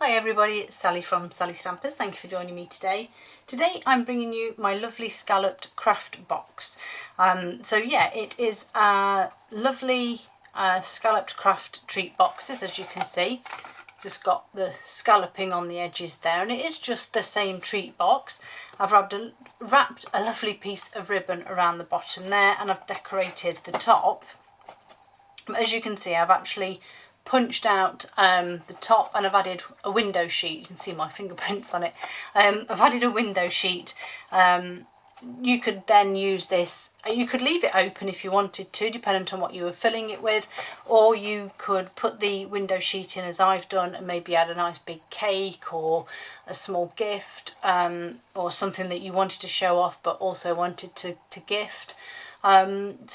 Hi everybody, it's Sally from Sallystampers. Thank you for joining me today. Today I'm bringing you my lovely scalloped Kraft box. It is a lovely scalloped Kraft treat boxes, as you can see. Just got the scalloping on the edges there, and it is just the same treat box. I've wrapped a lovely piece of ribbon around the bottom there, and I've decorated the top. But as you can see, I've actually punched out the top, and I've added a window sheet. You can see my fingerprints on it. I've added a window sheet. You could then use this, you could leave it open if you wanted to, depending on what you were filling it with, or you could put the window sheet in as I've done and maybe add a nice big cake or a small gift, or something that you wanted to show off but also wanted to gift. And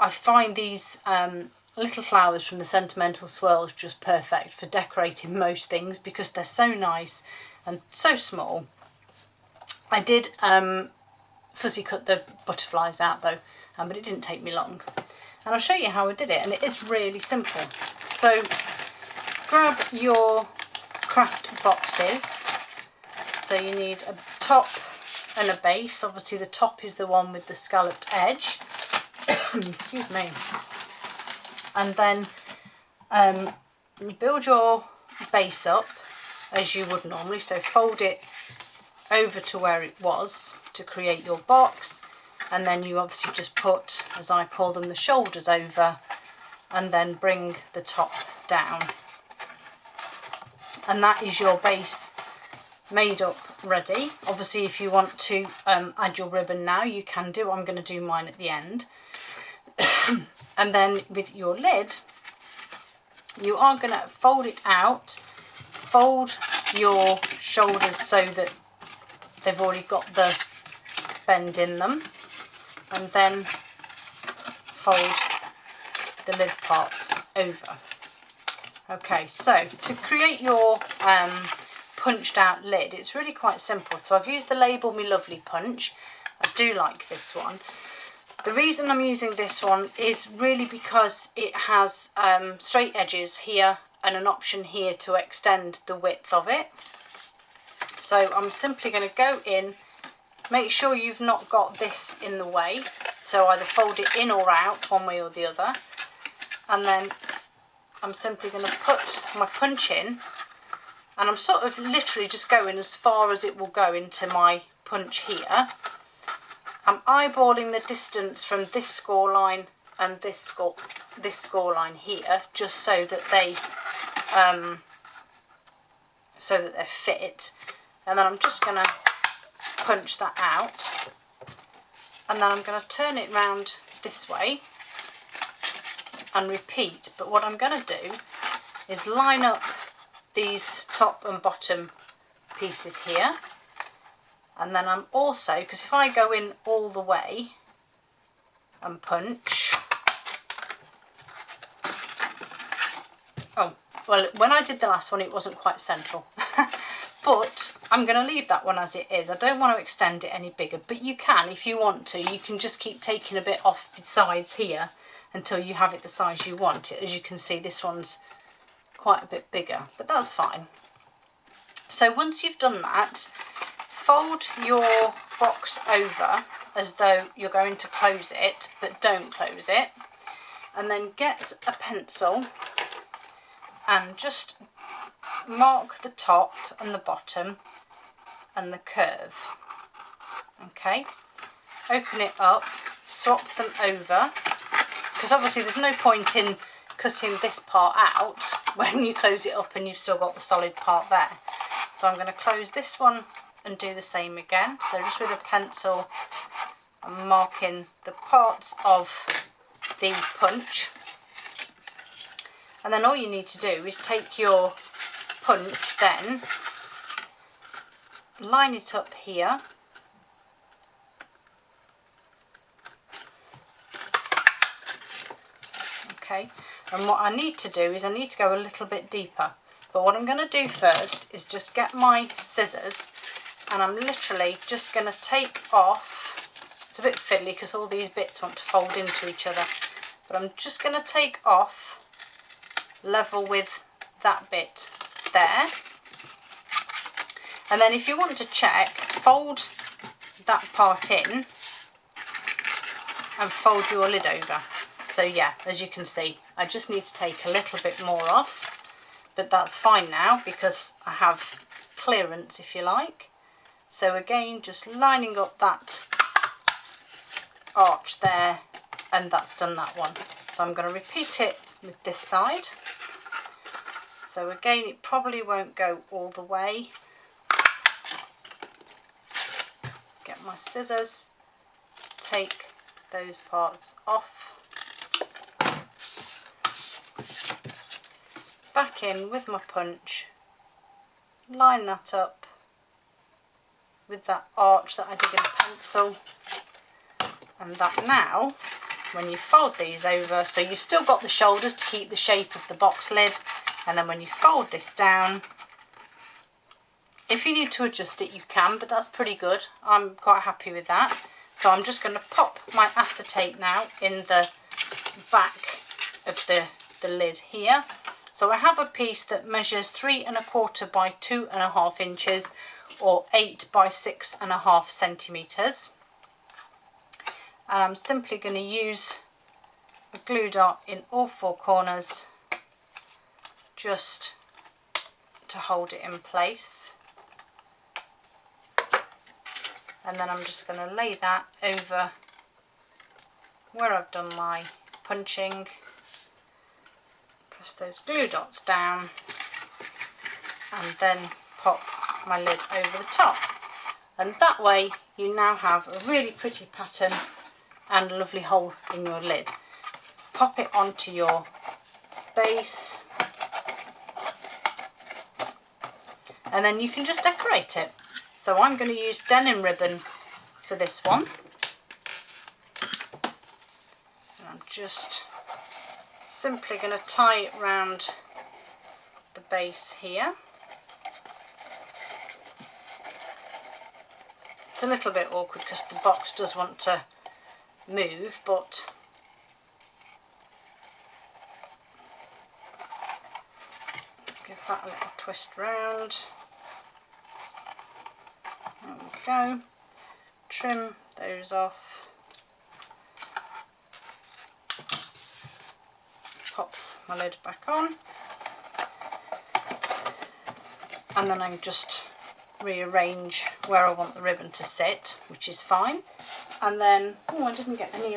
I find these little flowers from the Sentimental Swirls just perfect for decorating most things because they're so nice and so small. I did fussy cut the butterflies out though, but it didn't take me long. And I'll show you how I did it, and it is really simple. So grab your Kraft boxes. So you need a top and a base. Obviously the top is the one with the scalloped edge. Excuse me. And then you build your base up as you would normally, so fold it over to where it was to create your box, and then you obviously just put, as I call them, the shoulders over, and then bring the top down, and that is your base made up ready. Obviously if you want to add your ribbon now, you can do. I'm going to do mine at the end. And then with your lid, you are going to fold it out, fold your shoulders so that they've already got the bend in them, and then fold the lid part over. Okay, so to create your punched out lid, it's really quite simple. So I've used the Label Me Lovely punch. I do like this one. The reason I'm using this one is really because it has straight edges here and an option here to extend the width of it. So I'm simply going to go in, make sure you've not got this in the way, so either fold it in or out, one way or the other, and then I'm simply going to put my punch in, and I'm sort of literally just going as far as it will go into my punch here. I'm eyeballing the distance from this score line and this score line here, just so that they're fit. And then I'm just going to punch that out, and then I'm going to turn it round this way and repeat. But what I'm going to do is line up these top and bottom pieces here, and then I'm also, because if I go in all the way and punch, oh well, when I did the last one it wasn't quite central. But I'm going to leave that one as it is. I don't want to extend it any bigger, but you can if you want to. You can just keep taking a bit off the sides here until you have it the size you want it. As you can see, this one's quite a bit bigger, but that's fine. So once you've done that, fold your box over as though you're going to close it, but don't close it. And then get a pencil and just mark the top and the bottom and the curve. Okay, open it up, swap them over, because obviously there's no point in cutting this part out when you close it up and you've still got the solid part there. So I'm going to close this one and do the same again. So just with a pencil, I'm marking the parts of the punch, and then all you need to do is take your punch, then line it up here, okay, and what I need to do is I need to go a little bit deeper. But what I'm going to do first is just get my scissors, and I'm literally just going to take off, it's a bit fiddly because all these bits want to fold into each other, but I'm just going to take off level with that bit there. And then if you want to check, fold that part in and fold your lid over. So yeah, as you can see, I just need to take a little bit more off, but that's fine now because I have clearance, if you like. So again, just lining up that arch there, and that's done that one. So I'm going to repeat it with this side. So again, it probably won't go all the way. Get my scissors, take those parts off, back in with my punch, line that up with that arch that I did in pencil, and that now, when you fold these over, so you've still got the shoulders to keep the shape of the box lid, and then when you fold this down, if you need to adjust it you can, but that's pretty good. I'm quite happy with that. So I'm just going to pop my acetate now in the back of the lid here. So I have a piece that measures 3 1/4 by 2 1/2 inches, or 8 by 6 1/2 centimetres. And I'm simply going to use a glue dot in all 4 corners just to hold it in place. And then I'm just going to lay that over where I've done my punching. Press those glue dots down and then pop my lid over the top. And that way you now have a really pretty pattern and a lovely hole in your lid. Pop it onto your base and then you can just decorate it. So I'm going to use denim ribbon for this one. And I'm just simply going to tie it round the base here. It's a little bit awkward because the box does want to move, but let's give that a little twist round. There we go. Trim those off. Pop my lid back on. And then I can just rearrange where I want the ribbon to sit, which is fine. And then, oh, I didn't get any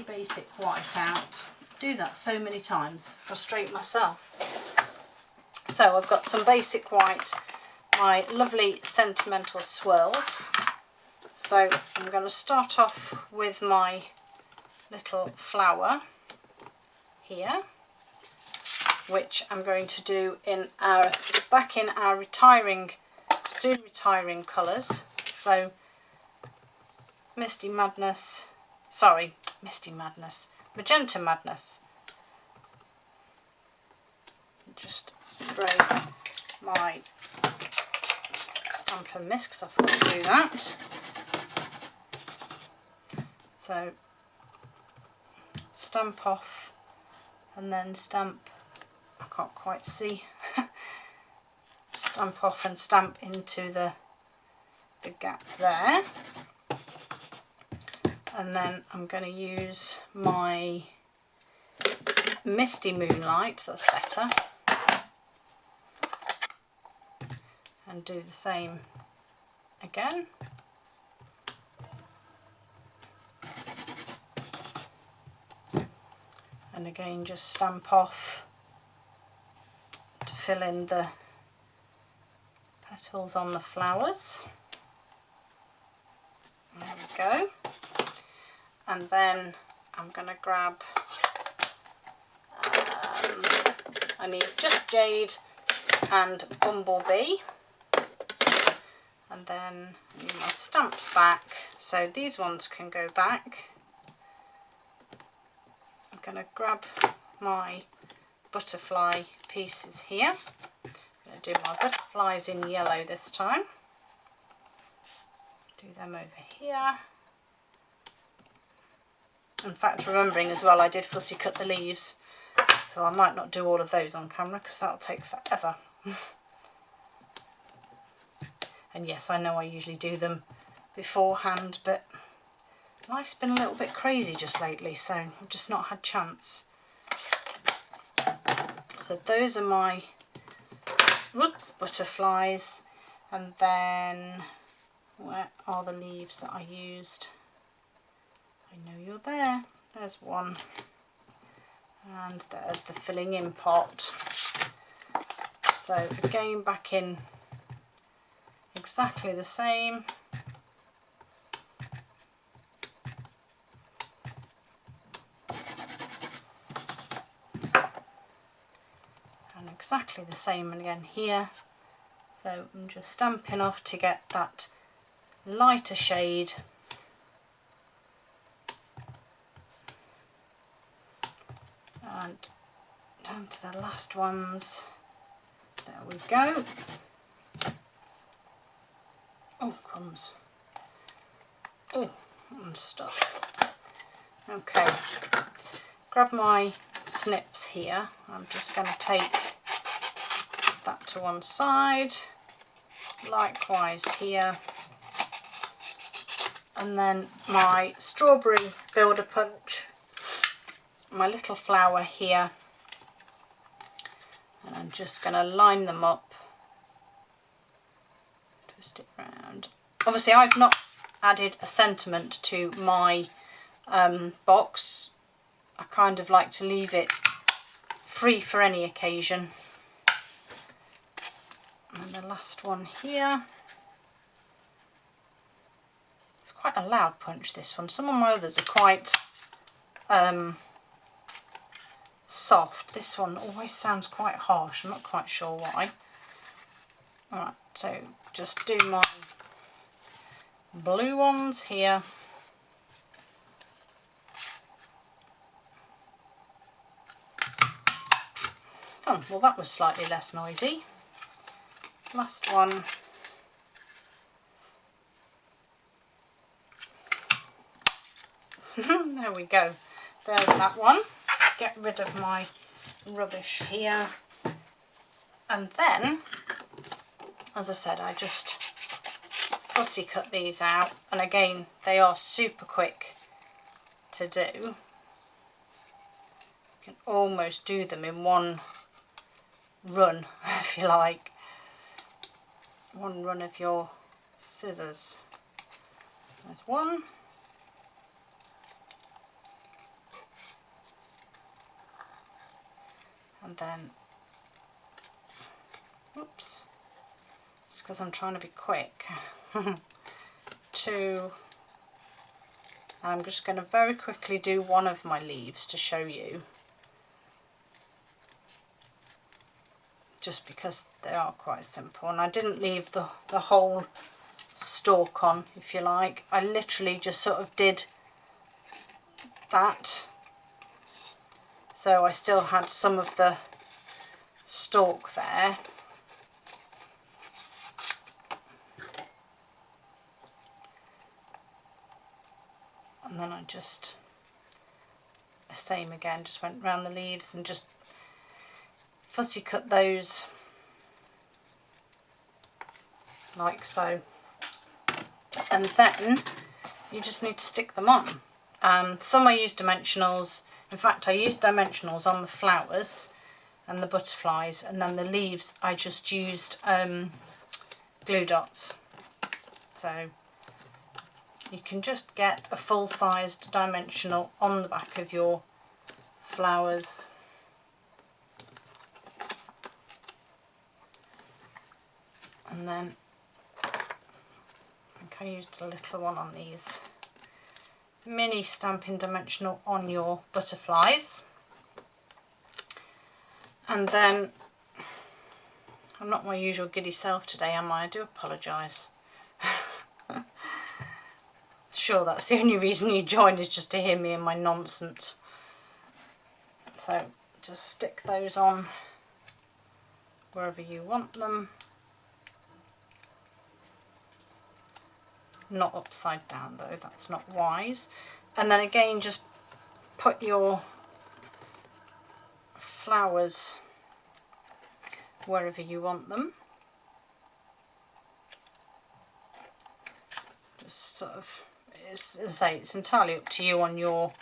basic white out. Do that so many times, frustrate myself. So I've got some basic white, my lovely sentimental swirls. So I'm going to start off with my little flower here, which I'm going to do in our soon retiring colours. So Magenta Madness. Just spray my Stamper Mist because I forgot to do that. So stamp off and then stamp, I can't quite see, stamp off and stamp into the gap there. And then I'm going to use my Misty Moonlight, that's better, and do the same again. And again just stamp off to fill in the petals on the flowers. There we go. And then I'm going to grab, I need just Jade and Bumblebee, and then I need my stamps back, so these ones can go back. I'm going to grab my butterfly pieces here. I'm going to do my butterflies in yellow this time. Do them over here. In fact, remembering as well, I did fussy cut the leaves, so So I might not do all of those on camera because that'll take forever. And yes, I know I usually do them beforehand, but life's been a little bit crazy just lately, so I've just not had chance. So those are my butterflies, and then where are the leaves that I used? I know you're there. There's one, and there's the filling in pot. So again, back in exactly the same. And exactly the same again here. So I'm just stamping off to get that lighter shade. And down to the last ones. There we go. Oh, crumbs. Oh, I'm stuck. Okay, grab my snips here. I'm just going to take that to one side. Likewise here. And then my strawberry builder punch, my little flower here. And I'm just going to line them up. Twist it round. Obviously I've not added a sentiment to my box. I kind of like to leave it free for any occasion. And the last one here. It's quite a loud punch, this one. Some of my others are quite soft. This one always sounds quite harsh. I'm not quite sure why. Alright, so just do my blue ones here. Oh, well that was slightly less noisy. Last one. There we go. There's that one. Get rid of my rubbish here. And then, as I said, I just fussy cut these out. And again, they are super quick to do. You can almost do them in one run, if you like. One run of your scissors. There's one. And then, oops, it's because I'm trying to be quick. Two. I'm just going to very quickly do one of my leaves to show you. Just because they are quite simple, and I didn't leave the whole stalk on, if you like. I literally just sort of did that, so I still had some of the stalk there. And then I just, the same again, just went round the leaves and just fussy cut those like so, and then you just need to stick them on. Some I use dimensionals. In fact, I used dimensionals on the flowers and the butterflies, and then the leaves I just used glue dots. So you can just get a full-sized dimensional on the back of your flowers. And then I think I used a little one on these. Mini Stampin' Dimensional on your butterflies. And then, I'm not my usual giddy self today, am I? I do apologise. Sure, that's the only reason you joined, is just to hear me and my nonsense. So just stick those on wherever you want them. Not upside down though, that's not wise. And then again, just put your flowers wherever you want them. Just sort of, as I say, it's entirely up to you on your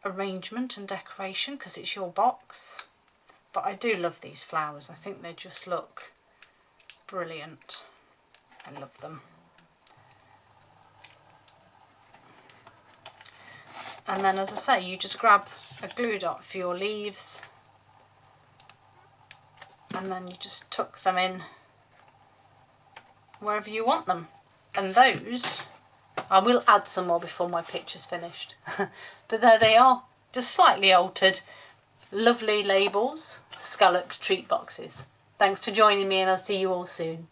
arrangement and decoration because it's your box. But I do love these flowers. I think they just look brilliant. I love them. And then, as I say, you just grab a glue dot for your leaves and then you just tuck them in wherever you want them. And those, I will add some more before my picture's finished. But there they are, just slightly altered. Lovely labels, scalloped treat boxes. Thanks for joining me and I'll see you all soon.